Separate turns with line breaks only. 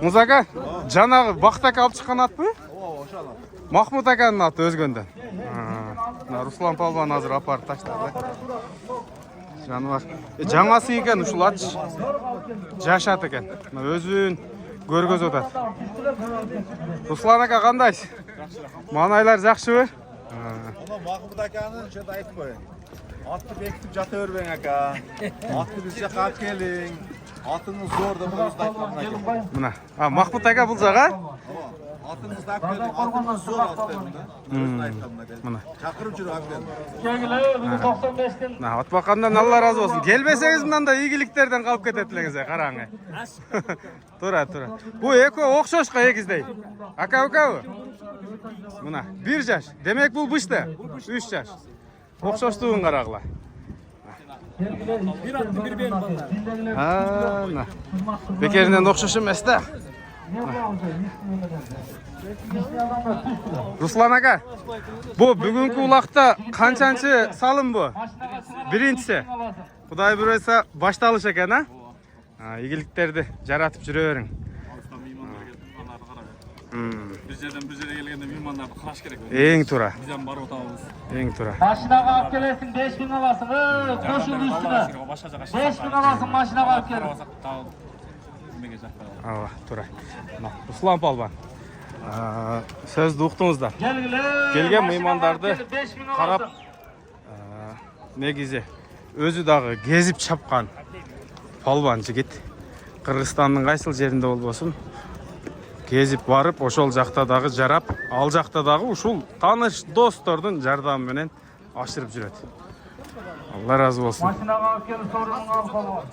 Музака, жанагы Бақыт ака алып чыккан атпы?
Ооба, ошол ат.
Махмут аканын аты өзгөндөн. Руслан Палбан азыр апарып таштады. Жаныбар. Жаңасы экен ушул ат. Жаш ат экен. Өзүн көргөзүп атат. Руслан ака кандайсыз? Манайлар жакшыбы?
Ana Mahmut akanın şöyle ayıp koyun. Atı bektip jata örbeň aka. Atı bizce kap gelin. Atınız zor da bunu aytmamına gelin.
Мына. Махмут ака бул жага?
Atınız da gelin. Atınız zor atlarında. Bunu aytmamına gelin.
Мына.
Çakırıp жүрүп akden.
Мына от бакандан Алла разы болсун. Келбесеңиз мындай ийгиликтерден калып кетет элеңиз, караңыз. Тура. Бу экөө окшош го эгиздей. Ака-укабы? Мына 1 жаш. Демек бул бышты. 3 жаш. Окшоштугун карагыла.
Bir attı bir benim bana.
Мына. Бекеринен окшош эмес да. Руслан ака, бу бүгүнкү улакта канчанчы салым бу? Биринчиси. Кудай буйруса башталыш экен, а? Ийгиликтерди жаратып жүрө бериң.
Bir yerden bir yere gelgende mehmanlar kılaş gerek.
Эң туура.
Bizden bar otağımız.
Эң туура.
Maşinaga alıp gelesin 5000 alasın. Koşuldu üstüne. 5000 alasın maşinaga alıp gelin.
Ооба, туура. Руслан Палбан. Сөздү уктуңуздар. Келген меймандарды карап, негизи өзү дагы кезип чапкан палбан жигит. Кыргызстандын кайсыл жеринде болбосун, кезип барып, ошол жакта дагы жарап, ал жакта дагы ушул тааныш достордун жардамы менен ашырып жүрөт. Алла разы болсун.
Maşinaga alıp gelin sorununu alıp alın.